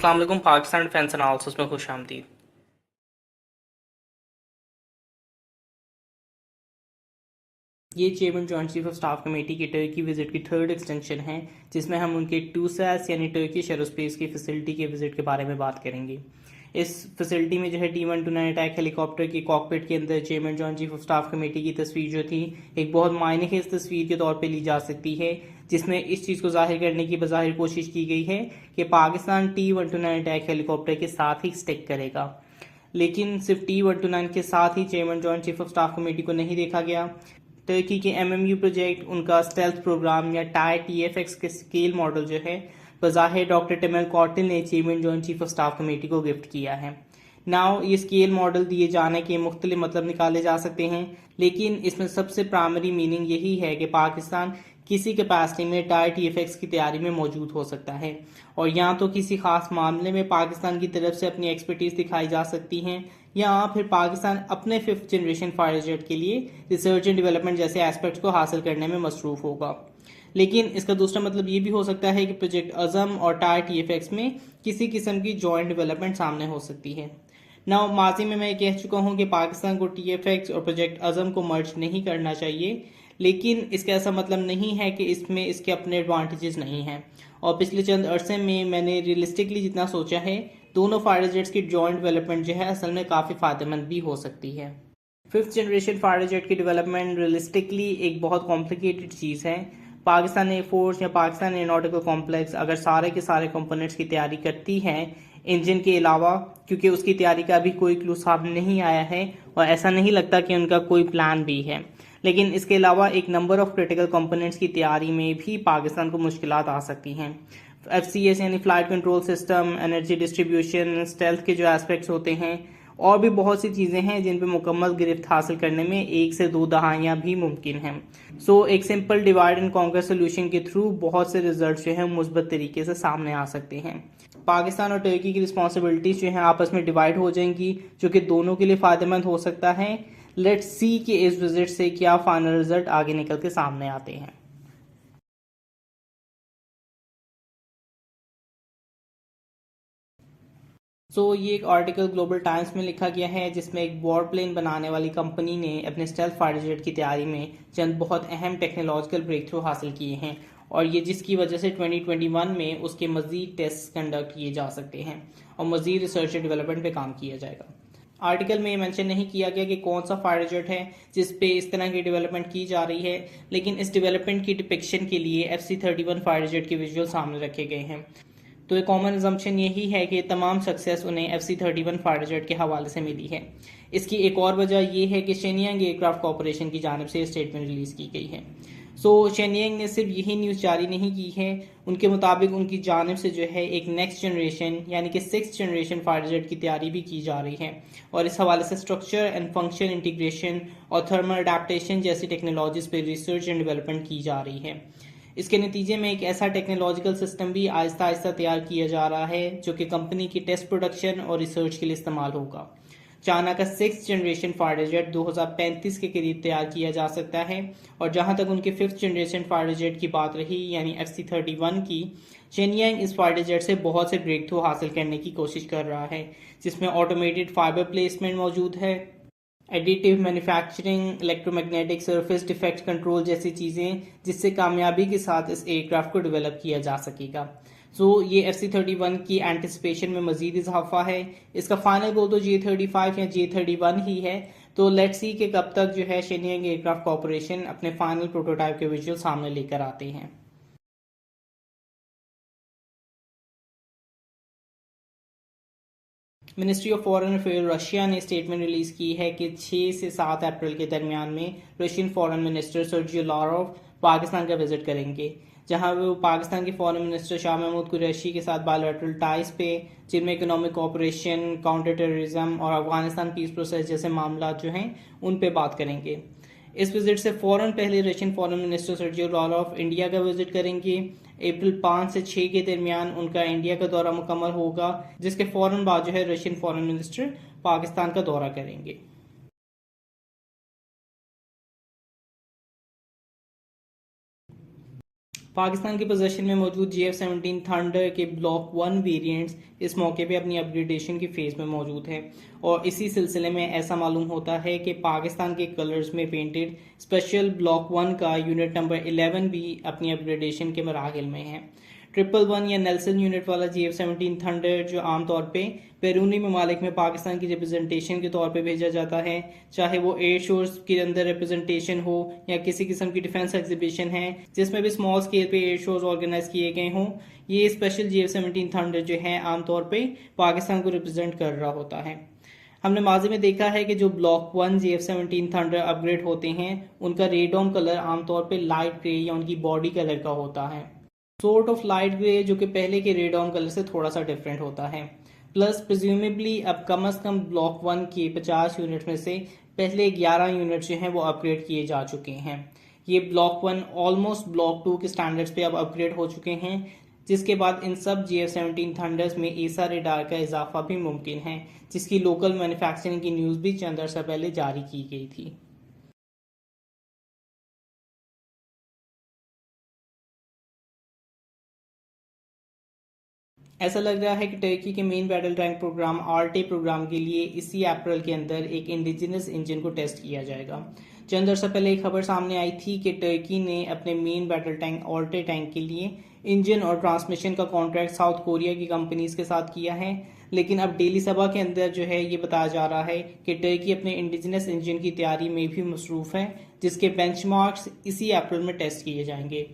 अस्सलाम वालेकुम। Pakistan defence analysis में खुश आमदीद। ये chairman joint chief of staff committee की टर्की विजिट की थर्ड एक्सटेंशन है, जिसमें हम उनके टूसैस यानी टर्किश एरोस्पेस की फैसिलिटी के विजिट के बारे में बात करेंगे। इस फैसिलिटी में जो है T-129 अटैक हेलीकॉप्टर की कॉकपिट के अंदर chairman joint chief of staff committee की तस्वीर जो थी, एक बहुत मायनेखेज तस्वीर के तौर पे ली जा सकती है, जिसमें इस चीज़ को जाहिर करने की बज़ाहिर कोशिश की गई है कि पाकिस्तान T-129 अटैक हेलीकॉप्टर के साथ ही स्टिक करेगा। लेकिन सिर्फ T-129 के साथ ही chairman joint chief of staff committee को नहीं देखा गया। टर्की के MMU प्रोजेक्ट, उनका स्टेल्थ प्रोग्राम या टायर TFX के स्केल मॉडल जो है, बज़ाहिर डॉक्टर टिमेल कॉटिल ने chairman joint chief of staff committee को गिफ्ट किया है। नाउ ये स्केल मॉडल दिए जाने के मुख्तलिफ मतलब निकाले जा सकते हैं, लेकिन इसमें सबसे प्राइमरी मीनिंग यही है कि पाकिस्तान किसी कैपेसिटी में टायर TFX की तैयारी में मौजूद हो सकता है, और या तो किसी खास मामले में पाकिस्तान की तरफ से अपनी एक्सपर्टीज दिखाई जा सकती हैं, या फिर पाकिस्तान अपने 5th जनरेशन फाइटर जेट के लिए रिसर्च एंड डेवलपमेंट जैसे एस्पेक्ट्स को हासिल करने में मसरूफ होगा। लेकिन इसका दूसरा मतलब ये भी हो सकता है कि प्रोजेक्ट अज़म और टायर TFX में किसी किस्म की जॉइंट डेवलपमेंट सामने हो सकती है। ना माजी में मैं कह चुका हूँ कि पाकिस्तान को TFX और प्रोजेक्ट अज़म को मर्ज नहीं करना चाहिए, लेकिन इसका ऐसा मतलब नहीं है कि इसमें इसके अपने एडवांटेजेस नहीं हैं। और पिछले चंद अरसे में मैंने रियलिस्टिकली जितना सोचा है, दोनों फाइटर जेट्स की जॉइंट डेवलपमेंट जो है असल में काफ़ी फ़ायदेमंद भी हो सकती है। 5th जनरेशन फाइटर जेट की डेवलपमेंट रियलिस्टिकली एक बहुत कॉम्प्लिकेटेड चीज़ है। पाकिस्तान एयरफोर्स या पाकिस्तान एयरोनॉटिकल कॉम्प्लेक्स अगर सारे के सारे कंपोनेंट्स की तैयारी करती है इंजन के अलावा, क्योंकि उसकी तैयारी का अभी कोई क्लू सामने नहीं आया है और ऐसा नहीं लगता कि उनका कोई प्लान भी है, लेकिन इसके अलावा एक नंबर ऑफ क्रिटिकल कंपोनेंट्स की तैयारी में भी पाकिस्तान को मुश्किलात आ सकती हैं। FCS यानी flight control system, energy distribution, stealth के जो एस्पेक्ट्स होते हैं, और भी बहुत सी चीज़ें हैं जिन पर मुकम्मल गिरफ्त हासिल करने में 1 से 2 दहाइयाँ भी मुमकिन हैं। एक simple divide and conquer solution के थ्रू बहुत से रिजल्ट जो है मुस्बत तरीके से सामने आ सकते हैं। पाकिस्तान और टर्की की रिस्पॉन्सिबिलिटीज जो है आपस में डिवाइड हो जाएंगी, जो कि दोनों के लिए फ़ायदेमंद हो सकता है। लेट्स सी कि इस विजिट से क्या फाइनल रिजल्ट आगे निकल के सामने आते हैं। ये एक आर्टिकल ग्लोबल टाइम्स में लिखा गया है, जिसमें एक वॉर प्लेन बनाने वाली कंपनी ने अपने स्टेल्थ फाइटर जेट की तैयारी में चंद बहुत अहम टेक्नोलॉजिकल ब्रेक थ्रू हासिल किए हैं, और ये जिसकी वजह से 2021 में उसके मजीद टेस्ट कंडक्ट किए जा सकते हैं और मजीद रिसर्च एंड डेवलपमेंट पे काम किया जाएगा। आर्टिकल में मेंशन नहीं किया गया कि कौन सा फाइटर जेट है जिस पे इस तरह की डेवलपमेंट की जा रही है, लेकिन इस डेवलपमेंट की डिपिक्शन के लिए FC-31 फाइटर जेट के विजुअल सामने रखे गए हैं। तो एक कॉमन अजम्पशन यही है कि तमाम सक्सेस उन्हें FC-31 फाइटर जेट के हवाले से मिली है। इसकी एक और वजह यह है कि शेनियांग एयरक्राफ्ट कॉरपोरेशन की जानिब से स्टेटमेंट रिलीज की गई है। शेनियांग ने सिर्फ यही न्यूज़ जारी नहीं की है, उनके मुताबिक उनकी जानिब से जो है एक नेक्स्ट जनरेशन यानी कि 6th जनरेशन फाइटर जेट की तैयारी भी की जा रही है, और इस हवाले से स्ट्रक्चर एंड फंक्शन इंटीग्रेशन और थर्मल अडेप्टेशन जैसी टेक्नोलॉजीज पर रिसर्च एंड डेवलपमेंट की जा रही है। इसके नतीजे में एक ऐसा टेक्नोलॉजिकल सिस्टम भी आहिस्ता आहिस्ता तैयार किया जा रहा है जो कि कंपनी की टेस्ट प्रोडक्शन और रिसर्च के लिए इस्तेमाल होगा। चाइना का 6th जनरेशन फाइटर जेट 2035 के करीब तैयार किया जा सकता है, और जहां तक उनके 5th जनरेशन फाइटर जेट की बात रही यानी FC-31 की, शेनियांग इस फाइटर जेट से बहुत से ब्रेक थ्रू हासिल करने की कोशिश कर रहा है, जिसमें ऑटोमेटेड फाइबर प्लेसमेंट मौजूद है, additive manufacturing, electromagnetic surface defect control जैसी चीज़ें, जिससे कामयाबी के साथ इस एयरक्राफ्ट को डेवलप किया जा सकेगा। ये FC-31 की एंटिसिपेशन में मजीद इजाफा है। इसका फाइनल गोल तो J-35 या J-31 ही है। लेट्स सी कि कब तक जो है शेनियांग एयरक्राफ्ट कॉरपोरेशन अपने फाइनल प्रोटोटाइप के विजुअल सामने लेकर आते हैं। Ministry of foreign affair Russia ने स्टेटमेंट रिलीज की है कि 6 से 7 अप्रैल के दरमियान में Russian foreign minister Sergey Lavrov Pakistan का विजिट करेंगे, जहां वो पाकिस्तान के फॉरेन मिनिस्टर शाह महमूद कुरैशी के साथ बायलैटरल टाइज पे, जिनमें इकोनॉमिक कोऑपरेशन, काउंटर टेररिज्म और अफगानिस्तान पीस प्रोसेस जैसे मामला जो हैं उन पे बात करेंगे। इस विजिट से फौरन पहले Russian foreign minister Sergey Lavrov India का विजिट करेंगे। अप्रैल 5 से 6 के दरमियान उनका इंडिया का दौरा मुकम्मल होगा, जिसके फौरन बाद जो है रशियन फॉरेन मिनिस्टर पाकिस्तान का दौरा करेंगे। पाकिस्तान के पोजीशन में मौजूद JF-17 थंडर के ब्लॉक 1 वेरिएंट्स इस मौके पे अपनी अपग्रेडेशन की फेज में मौजूद है और इसी सिलसिले में ऐसा मालूम होता है कि पाकिस्तान के कलर्स में पेंटेड स्पेशल ब्लॉक 1 का यूनिट नंबर 11 भी अपनी अपग्रेडेशन के मराहिल में है। 111 या नेल्सन यूनिट वाला JF-17 थंडर जो आमतौर पे बैरूनी ममालिक में पाकिस्तान की रिप्रेजेंटेशन के तौर पे भेजा जाता है, चाहे वो एयर शोर्स के अंदर रिप्रेजेंटेशन हो या किसी किस्म की डिफेंस एग्जीबिशन है जिसमें भी स्मॉल स्केल पे एयर शोर्स ऑर्गेनाइज किए गए हों, ये स्पेशल JF-17 थंडर जो है आमतौर पे पाकिस्तान को रिप्रेजेंट कर रहा होता है। हमने माजी में देखा है कि जो ब्लॉक 1 JF-17 थंडर अपग्रेड होते हैं उनका रेडॉन कलर आमतौर पे लाइट ग्रे या उनकी बॉडी कलर का होता है, सॉर्ट ऑफ लाइट ग्रे, जो कि पहले के रेड ऑन कलर से थोड़ा सा डिफरेंट होता है। प्लस प्रिज्यूमेबली अब कम अज कम ब्लॉक 1 के 50 यूनिट में से पहले 11 यूनिट जो हैं वो अपग्रेड किए जा चुके हैं। ये ब्लॉक 1 ऑलमोस्ट ब्लॉक 2 के स्टैंडर्ड्स पे अब अपग्रेड हो चुके हैं, जिसके बाद इन सब JF-17 थंडर्स में एसा रेडार का इजाफा भी मुमकिन है, जिसकी लोकल मैन्युफैक्चरिंग की न्यूज़ भी चंद अर्सा पहले जारी की गई थी। ऐसा लग रहा है कि टर्की के मेन बैटल टैंक प्रोग्राम आरटे प्रोग्राम के लिए इसी अप्रैल के अंदर एक इंडिजिनस इंजन को टेस्ट किया जाएगा। चंद अर्सा पहले एक खबर सामने आई थी कि टर्की ने अपने मेन बैटल टैंक आरटे टैंक के लिए इंजन और ट्रांसमिशन का कॉन्ट्रैक्ट साउथ कोरिया की कंपनीज के साथ किया है, लेकिन अब डेली सभा के अंदर जो है ये बताया जा रहा है कि टर्की अपने इंडिजिनस इंजन की तैयारी में भी मसरूफ है, जिसके बेंचमार्क्स इसी अप्रैल में टेस्ट किए जाएंगे।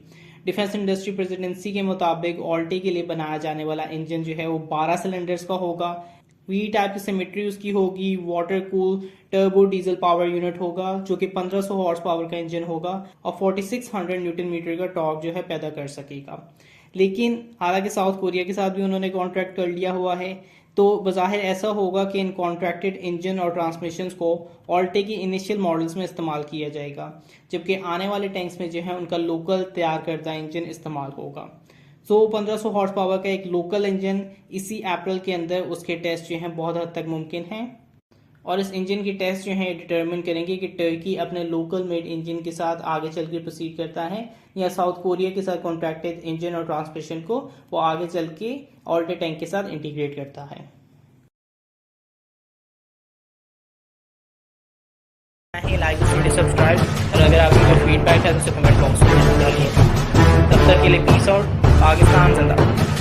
डिफेंस इंडस्ट्री प्रेसिडेंसी के मुताबिक ऑल्टे के लिए बनाया जाने वाला इंजन जो है वो 12 सिलेंडर्स का होगा। वी टाइप की सिमेट्री उसकी होगी, water cool turbo diesel power unit होगा जो कि 1500 हॉर्स पावर का इंजन होगा और 4600 न्यूटन मीटर का टॉर्क जो है पैदा कर सकेगा। लेकिन हालांकि साउथ कोरिया के साथ भी उन्होंने कॉन्ट्रैक्ट कर लिया हुआ है, तो बज़ाहिर ऐसा होगा कि इन कॉन्ट्रैक्टेड इंजन और ट्रांसमिशंस को ऑल्टे की इनिशियल मॉडल्स में इस्तेमाल किया जाएगा, जबकि आने वाले टैंक्स में जो है उनका लोकल तैयार करदा इंजन इस्तेमाल होगा। सो 1500 हॉर्स पावर का एक लोकल इंजन इसी अप्रैल के अंदर उसके टेस्ट जो हैं बहुत हद तक मुमकिन हैं और इस इंजन की टेस्ट जो है डिटरमिन करेंगे कि टर्की अपने लोकल मेड इंजन के साथ आगे चल के प्रोसीड करता है या साउथ कोरिया के साथ कॉन्ट्रैक्टेड इंजन और ट्रांसमिशन को वो आगे चल के ऑल्टे टैंक के साथ इंटीग्रेट करता है। लाइक वीडियो सब्सक्राइब और अगर आपकी कोई फीडबैक है तो उसे कमेंट बॉक्स में डालिए। तब तक के लिए पीस आउट, पाकिस्तान जिंदाबाद।